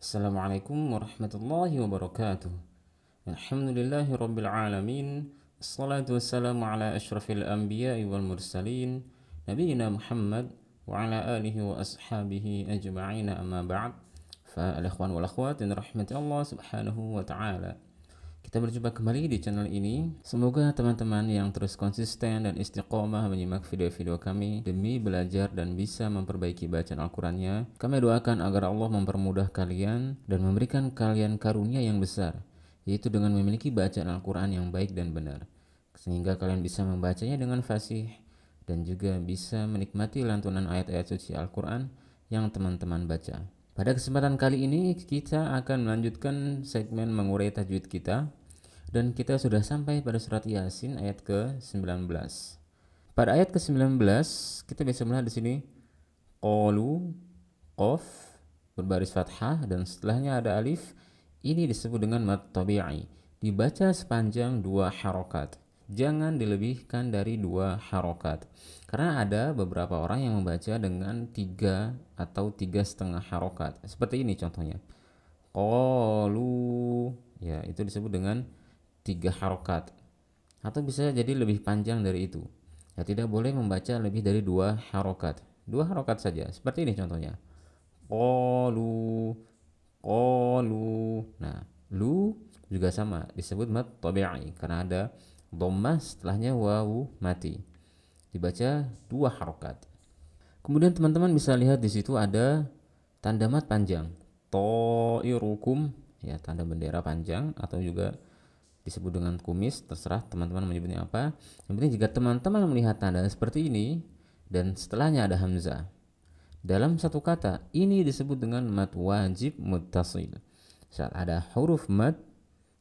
Assalamualaikum warahmatullahi wabarakatuh. Alhamdulillahi rabbil alamin. Assalatu wassalamu ala ashrafil anbiya'i wal mursalin Nabiyyina Muhammad wa ala alihi wa ashabihi ajma'ina amma ba'd. Al-ikhwan wal akhwat yang rahmati Allah subhanahu wa ta'ala, kita berjumpa kembali di channel ini. Semoga teman-teman yang terus konsisten dan istiqomah menyimak video-video kami demi belajar dan bisa memperbaiki bacaan Al-Qur'annya. Kami doakan agar Allah mempermudah kalian dan memberikan kalian karunia yang besar, yaitu dengan memiliki bacaan Al-Qur'an yang baik dan benar, sehingga kalian bisa membacanya dengan fasih dan juga bisa menikmati lantunan ayat-ayat suci Al-Qur'an yang teman-teman baca. Pada kesempatan kali ini kita akan melanjutkan segmen mengurai tajwid kita, dan kita sudah sampai pada surat Yasin ayat ke-19. Pada ayat ke-19 kita bisa melihat di sini qalu, qaf berbaris fathah dan setelahnya ada alif. Ini disebut dengan mad tabi'i, dibaca sepanjang 2 harokat. Jangan dilebihkan dari 2 harokat, karena ada beberapa orang yang membaca dengan 3 atau 3,5 harokat. Seperti ini contohnya, qalu, ya itu disebut dengan 3 harokat, atau bisa jadi lebih panjang dari itu. Ya, tidak boleh membaca lebih dari 2 harokat. 2 harokat saja. Seperti ini contohnya, qalu, qalu. Nah, lu juga sama, disebut mad tabi'i karena ada dhammah setelahnya wawu mati. Dibaca 2 harokat. Kemudian teman-teman bisa lihat di situ ada tanda mad panjang, ta'irukum, ya tanda bendera panjang, atau juga disebut dengan kumis, terserah teman-teman menyebutnya apa. Yang penting jika teman-teman melihat tanda seperti ini dan setelahnya ada hamzah dalam satu kata, ini disebut dengan mad wajib muttasil. Saat ada huruf mad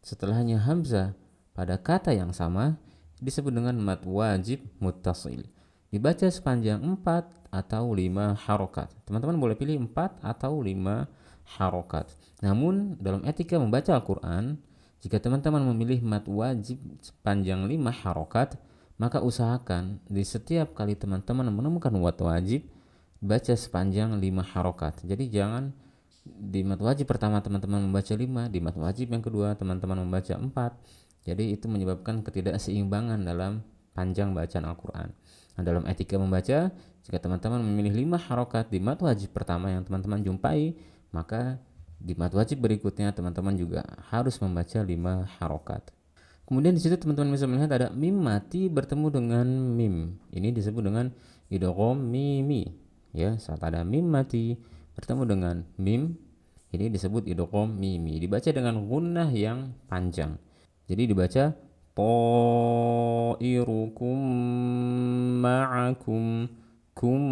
setelahnya hamzah pada kata yang sama, disebut dengan mad wajib muttasil. Dibaca sepanjang 4 atau 5 harokat. Teman-teman boleh pilih 4 atau 5 harokat. Namun dalam etika membaca Al-Quran, jika teman-teman memilih mad wajib sepanjang 5 harokat, maka usahakan di setiap kali teman-teman menemukan mad wajib, baca sepanjang 5 harokat. Jadi jangan di mad wajib pertama teman-teman membaca 5, di mad wajib yang kedua teman-teman membaca 4. Jadi itu menyebabkan ketidakseimbangan dalam panjang bacaan Al-Quran. Nah, dalam etika membaca, jika teman-teman memilih 5 harokat di mad wajib pertama yang teman-teman jumpai, maka di mad wajib berikutnya teman-teman juga harus membaca 5 harokat. Kemudian di situ teman-teman bisa melihat ada mim mati bertemu dengan mim. Ini disebut dengan idgham mimi. Ya, saat ada mim mati bertemu dengan mim, ini disebut idgham mimi. Dibaca dengan gunnah yang panjang. Jadi dibaca ta'irukum ma'akum, kum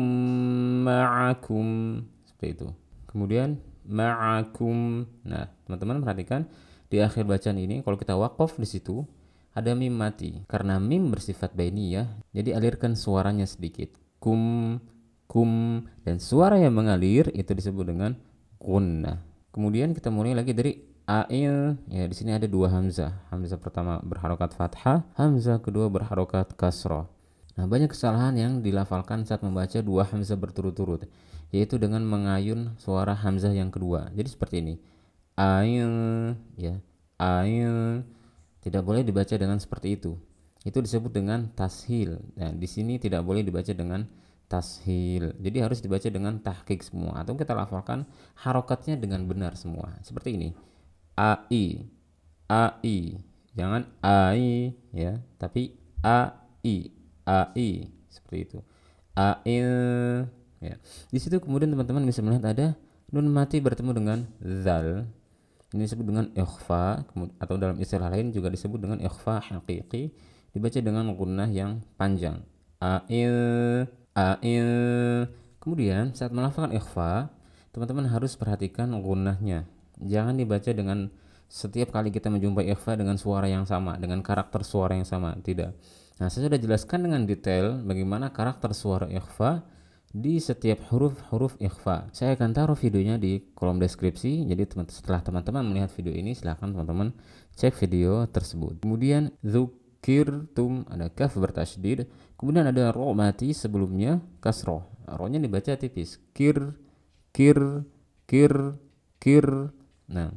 ma'akum, seperti itu. Kemudian ma'akum. Nah, teman-teman perhatikan di akhir bacaan ini kalau kita waqaf di situ ada mim mati. Karena mim bersifat bainiyah, jadi alirkan suaranya sedikit. Kum, kum, dan suara yang mengalir itu disebut dengan gunnah. Kemudian kita mulai lagi dari ail. Ya, di sini ada 2 hamzah. Hamzah pertama berharokat fathah, hamzah kedua berharokat kasrah. Nah, banyak kesalahan yang dilafalkan saat membaca 2 hamzah berturut-turut, yaitu dengan mengayun suara hamzah yang kedua. Jadi seperti ini. Ail, ya. Ail. Tidak boleh dibaca dengan seperti itu. Itu disebut dengan tashil. Nah, di sini tidak boleh dibaca dengan tashil. Jadi harus dibaca dengan tahqiq semua, atau kita lafalkan harokatnya dengan benar semua. Seperti ini. AI, AI, jangan AI, ya, tapi AI, AI, seperti itu. Ail, ya. Di situ kemudian teman-teman bisa melihat ada nun mati bertemu dengan zal. Ini disebut dengan ikhfa, atau dalam istilah lain juga disebut dengan ikhfa haqiqi. Dibaca dengan gunnah yang panjang. Ail, ail. Kemudian saat melafalkan ikhfa, teman-teman harus perhatikan gunnahnya. Jangan dibaca dengan setiap kali kita menjumpai ikhfa dengan suara yang sama, dengan karakter suara yang sama. Tidak. Nah, saya sudah jelaskan dengan detail bagaimana karakter suara ikhfa di setiap huruf-huruf ikhfa. Saya akan taruh videonya di kolom deskripsi. Jadi setelah teman-teman melihat video ini, silahkan teman-teman cek video tersebut. Kemudian dzukirtum, ada kaf bertasydid. Kemudian ada ro mati sebelumnya kasroh. Ro-nya dibaca tipis. Kir, kir, kir, kir. Nah,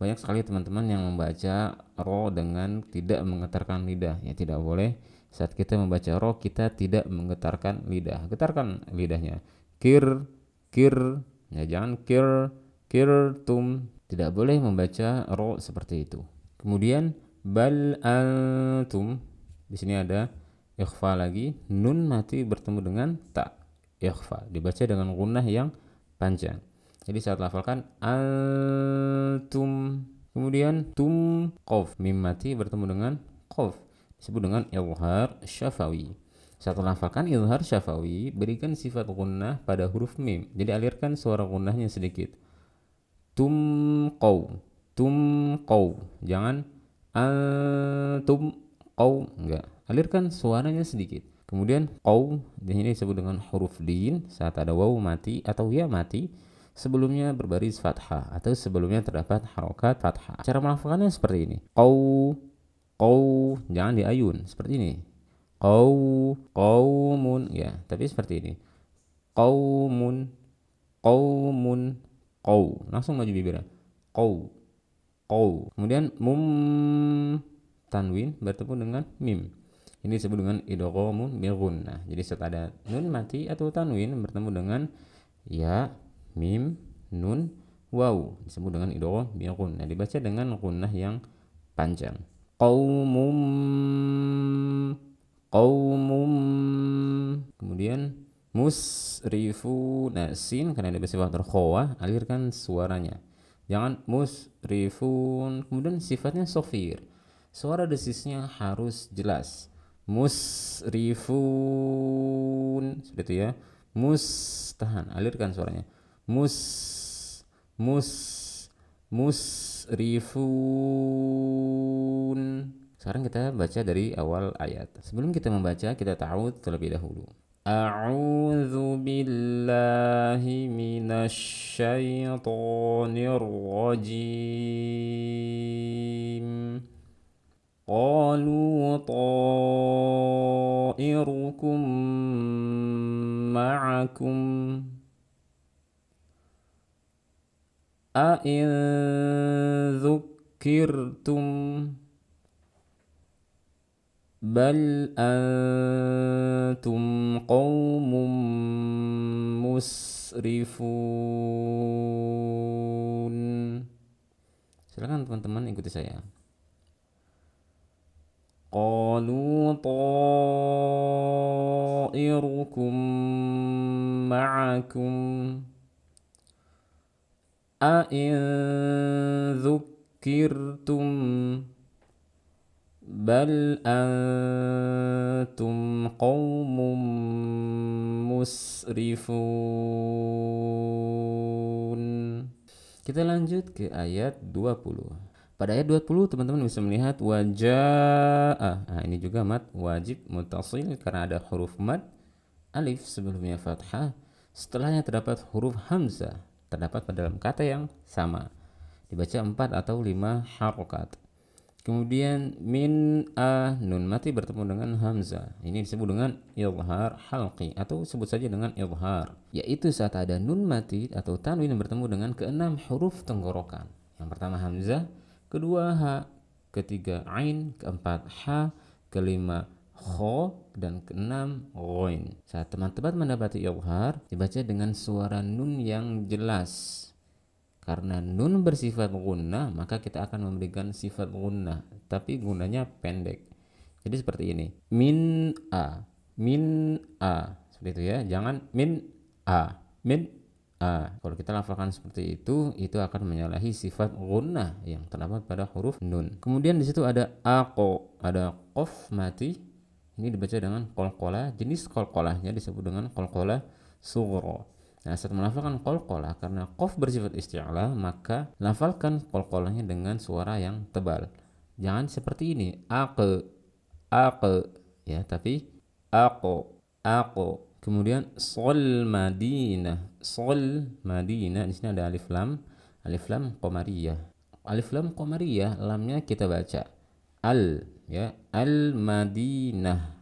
banyak sekali teman-teman yang membaca ro dengan tidak menggetarkan lidah. Ya tidak boleh. Saat kita membaca ro kita tidak menggetarkan lidah. Getarkan lidahnya. Kir, kir. Ya jangan kir, kir tum. Tidak boleh membaca ro seperti itu. Kemudian bal antum. Di sini ada ikhfa lagi. Nun mati bertemu dengan ta. Ikhfa dibaca dengan gunnah yang panjang. Jadi saat lafalkan antum, kemudian tum qaf, mim mati bertemu dengan qaf, disebut dengan izhar syafawi. Saat lafalkan izhar syafawi, berikan sifat gunnah pada huruf mim. Jadi alirkan suara gunnahnya sedikit. Tum qaw. Jangan antum qaw, enggak. Alirkan suaranya sedikit. Kemudian qaw di sini disebut dengan huruf lin saat ada waw mati atau ya mati sebelumnya berbaris fathah atau sebelumnya terdapat harokat fathah. Cara melafalkannya seperti ini. Qaw, jangan diayun seperti ini. Qaumun ya, tapi seperti ini. Qaumun, qaw. Langsung maju bibirnya. Qaw. Kemudian tanwin bertemu dengan mim. Ini disebut dengan idghamun bi gunnah. Jadi saat ada nun mati atau tanwin bertemu dengan ya, mim, nun, waw disebut dengan idgham bi gunnah. Dibaca dengan gunnah yang panjang. Qaumum. Kemudian musrifun. Nah, sin karena ada sifat khawah, alirkan suaranya. Jangan musrifun. Kemudian sifatnya sofir. Suara desisnya harus jelas. Musrifun. Seperti itu ya. Tahan, alirkan suaranya. Musrifun. Sekarang kita baca dari awal ayat. Sebelum kita membaca, kita ta'awudz terlebih dahulu. A'udzu billahi minasy syaithanir rajim. Qalu ta'irukum ma'akum a'in dzukirtum bal antum qaumun musrifun. Silakan teman-teman ikuti saya. Qalu ta'irukum ma'akum a'in dzukirtum bal antum qaumun musrifun. Kita lanjut ke ayat 20. Pada ayat 20 teman-teman bisa melihat wajaa. Nah, ini juga mad wajib muttasil karena ada huruf mad alif sebelumnya fathah, setelahnya terdapat huruf hamzah terdapat pada dalam kata yang sama. Dibaca 4 atau 5 harokat. Kemudian min nun mati bertemu dengan hamzah. Ini disebut dengan izhar halqi atau sebut saja dengan izhar, yaitu saat ada nun mati atau tanwin yang bertemu dengan keenam huruf tenggorokan. Yang pertama hamzah, kedua ha, ketiga ain, keempat ha, kelima kho, dan keenam ghain. Saat teman-teman mendapati izhar, dibaca dengan suara nun yang jelas. Karena nun bersifat gunnah, maka kita akan memberikan sifat gunnah, tapi gunnahnya pendek. Jadi seperti ini. Min a. Seperti itu ya. Jangan min a. Kalau kita lafalkan seperti itu akan menyalahi sifat gunnah yang terdapat pada huruf nun. Kemudian di situ ada aqo, ada qaf mati. Ini dibaca dengan qalqalah. Jenis qalqalahnya disebut dengan qalqalah sughra. Nah, saat melafalkan qalqalah karena qaf bersifat isti'la, maka lafalkan qalqalahnya dengan suara yang tebal. Jangan seperti ini, aqe ya, tapi aqo. Kemudian sol Madinah. Di sini ada alif lam qamariyah. Alif lam qamariyah, lamnya kita baca al ya, al Madinah.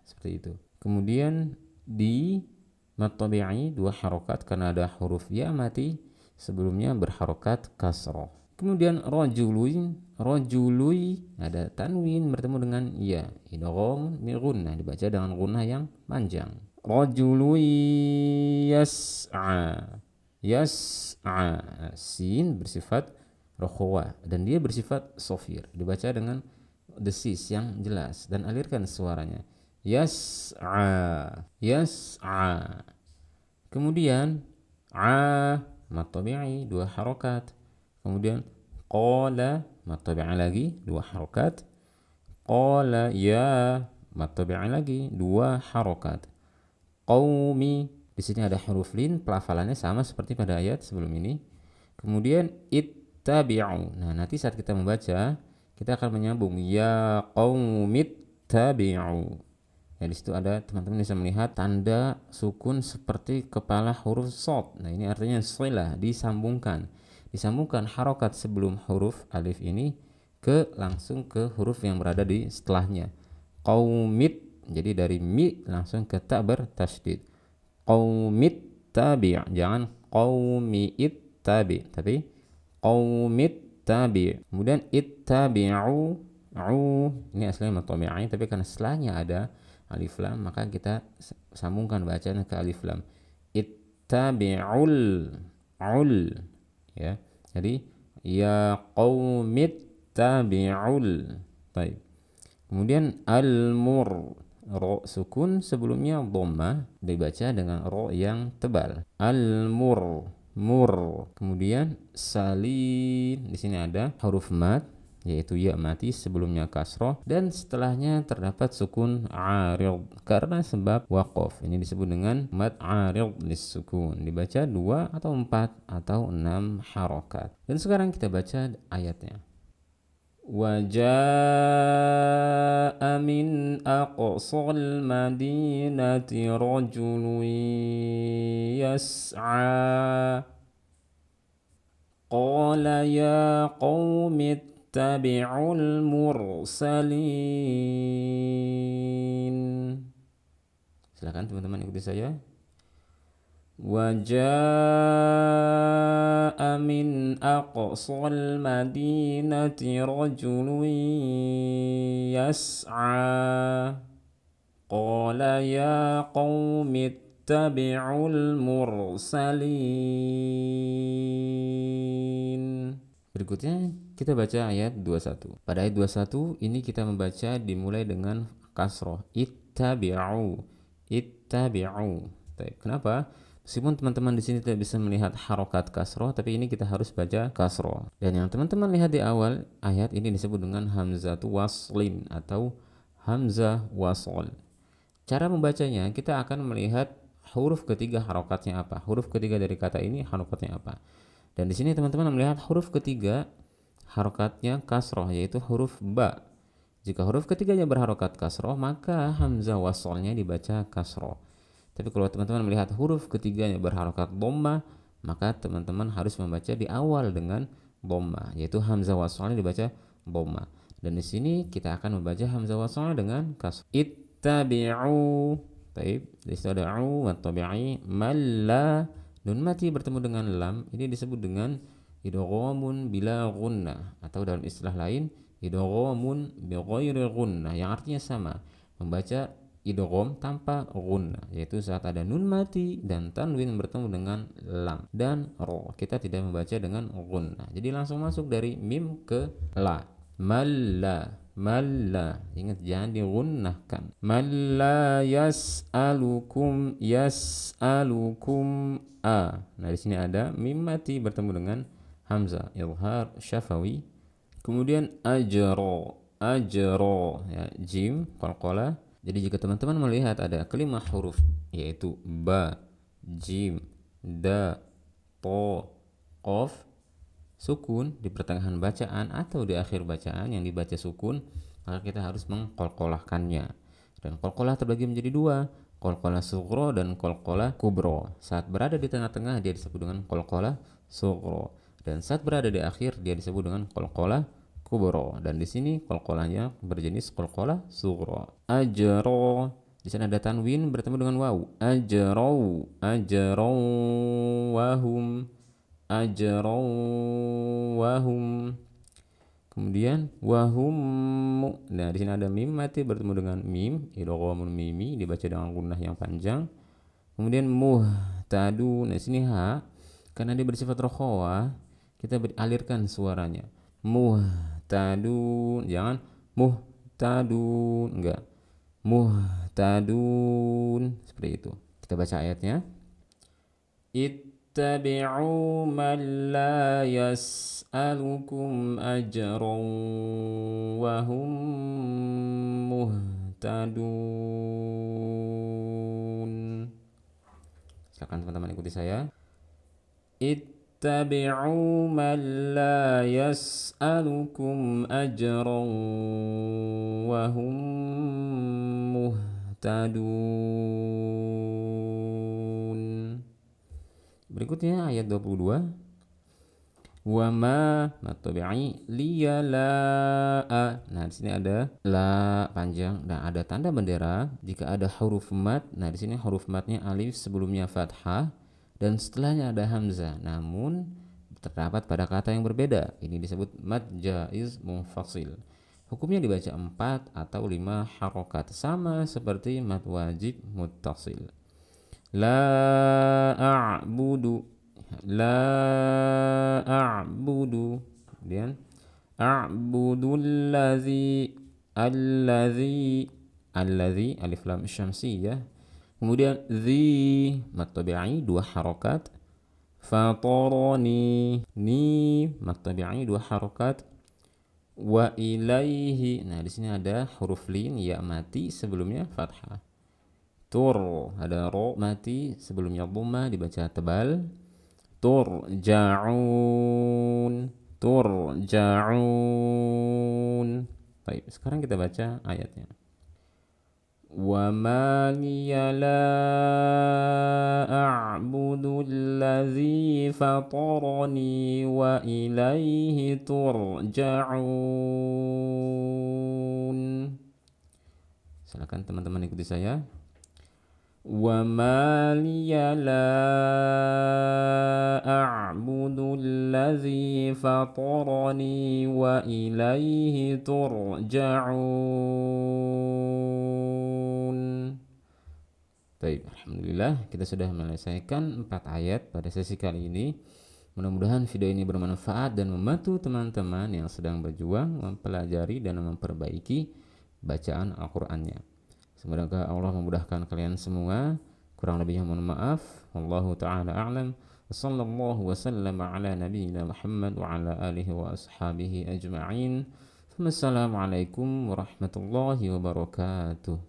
Seperti itu. Kemudian di mad tabi'i 2 harokat karena ada huruf ya mati sebelumnya berharokat kasroh. Kemudian rojului ada tanwin bertemu dengan ya, idgham bi gunnah, dibaca dengan gunnah yang panjang. Rojului yas'a, sin bersifat rokhwa dan dia bersifat sofir, dibaca dengan desis yang jelas dan alirkan suaranya. Yas'a. Kemudian mad tabi'i 2 harokat. Kemudian qala mad tabi'i lagi 2 harokat. Qala ya mad tabi'i lagi 2 harokat. Qaumi, di sini ada huruf lin, pelafalannya sama seperti pada ayat sebelum ini. Kemudian ittabi'u. Nah, nanti saat kita membaca, kita akan menyambung ya qaumittabi'u. Ya, di situ ada teman-teman bisa melihat tanda sukun seperti kepala huruf shad. Nah, ini artinya silah, disambungkan. Disambungkan harokat sebelum huruf alif ini langsung ke huruf yang berada di setelahnya. Qaumit, jadi dari mi langsung ke ta bertasydid. Qaumittabi', jangan qaumiittabi, tapi qaumittabi'. Kemudian ittabi'u, ini aslinya mad tabi'i, tapi karena setelahnya ada alif lam maka kita sambungkan bacaan ke alif lam. Ittabi'ul ya. Jadi ya qaumittabi'ul. Baik. Kemudian al-mur, ro sukun sebelumnya dhammah, dibaca dengan ro yang tebal. Al-mur, Kemudian salin, di sini ada huruf mad yaitu ya mati sebelumnya kasroh dan setelahnya terdapat sukun arid karena sebab waqaf. Ini disebut dengan mad arid lis-sukun, dibaca 2 atau 4 atau 6 harokat. Dan sekarang kita baca ayatnya. وجاء من أقصى المدينة رجل يسعى قال يا قوم اتبعوا المرسلين. Silakan teman-teman ikuti saya. وجاء من أقصى المدينة رجل يسعى قال يا قوم اتبعوا المرسلين. Berikutnya kita baca ayat 21. Pada ayat 21 ini kita membaca dimulai dengan kasroh, ittabi'u. Kenapa? Meskipun teman-teman di sini tidak bisa melihat harokat kasroh, tapi ini kita harus baca kasroh. Dan yang teman-teman lihat di awal ayat ini disebut dengan hamzatu waslin atau hamzah wasl. Cara membacanya kita akan melihat huruf ketiga harokatnya apa. Huruf ketiga dari kata ini harokatnya apa. Dan di sini teman-teman melihat huruf ketiga harokatnya kasroh, yaitu huruf ba. Jika huruf ketiganya berharokat kasroh, maka hamzah waslnya dibaca kasroh. Tapi kalau teman-teman melihat huruf ketiganya berharokat dhammah, maka teman-teman harus membaca di awal dengan dhammah, yaitu hamzah waslnya dibaca dhammah. Dan di sini kita akan membaca hamzah waslnya dengan kasroh. Ittabi'u. Baik, di situ ada u wa tabi'i malla, nun mati bertemu dengan lam, ini disebut dengan idghamun bila gunnah, atau dalam istilah lain idghamun bi ghairi gunnah, yang artinya sama, membaca idgham tanpa gunnah, yaitu saat ada nun mati dan tanwin bertemu dengan lam dan ro, kita tidak membaca dengan gunnah. Jadi langsung masuk dari mim ke la. Malla, ingat jangan digunnahkan. Malla yas'alukum a. Nah, di sini ada mim mati bertemu dengan hamzah izhar syafawi. Kemudian ajro, ya, jim qalqalah. Jadi jika teman-teman melihat ada kelima huruf yaitu ba, jim, da, to, qaf, sukun di pertengahan bacaan atau di akhir bacaan yang dibaca sukun, maka kita harus mengqalqalahkannya. Dan qalqalah terbagi menjadi 2, qalqalah sughra dan qalqalah kubra. Saat berada di tengah-tengah dia disebut dengan qalqalah sughra, dan saat berada di akhir dia disebut dengan qalqalah kubro. Dan di sini qalqalahnya berjenis qalqalah sughra. Ajro, di sana ada tanwin bertemu dengan waw. Ajro wahum. ajran wahum. Kemudian wahum. Nah, di sini ada mim mati bertemu dengan mim, idghamul mimi dibaca dengan gunnah yang panjang. Kemudian muhtadun. Nah, di sini ha karena dia bersifat rokhawah, kita alirkan suaranya. Muhtadun, jangan muhtadun, enggak. Muhtadun, seperti itu. Kita baca ayatnya. Ittabi'u man la yas'alukum ajran wa hum muhtadun. Silakan teman-teman ikuti saya. Ittabi'u man la yas'alukum ajran wa hum muhtadun. Berikutnya ayat 22. Wa ma matabi'i liya la. Nah, di sini ada la panjang dan ada tanda bendera jika ada huruf mat. Nah, di sini huruf matnya alif, sebelumnya fathah dan setelahnya ada hamzah. Namun terdapat pada kata yang berbeda. Ini disebut mad jaiz munfasil. Hukumnya dibaca 4 atau 5 harokat, sama seperti mad wajib muttasil. La a'budu, la a'budu. Kemudian a'budul ladzi, alladzi alif lam syamsiyah. Kemudian zi mad tabi'i 2 harokat. Fatarani, ni mad tabi'i 2 harokat. Wa ilaihi. Nah, di sini ada huruf lin ya mati sebelumnya fathah. Tur ada ro mati sebelumnya dhammah dibaca tebal. Turja'un, turja'un. Baik, sekarang kita baca ayatnya. Wa ma liya la a'budu allazi fatarani wa ilaihi turja'un. Silakan teman-teman ikuti saya. Wa ma liya la a'budu allazi fatarani wa ilaihi turja'un. Baik, alhamdulillah kita sudah menyelesaikan 4 ayat pada sesi kali ini. Mudah-mudahan video ini bermanfaat dan membantu teman-teman yang sedang berjuang mempelajari dan memperbaiki bacaan Al-Qur'annya. Semoga Allah memudahkan kalian semua. Kurang lebihnya mohon maaf. Wallahu ta'ala a'lam. Wassallallahu wasallama ala nabiyyina Muhammad wa ala alihi wa ashabihi ajma'in. Wassalamualaikum warahmatullahi wabarakatuh.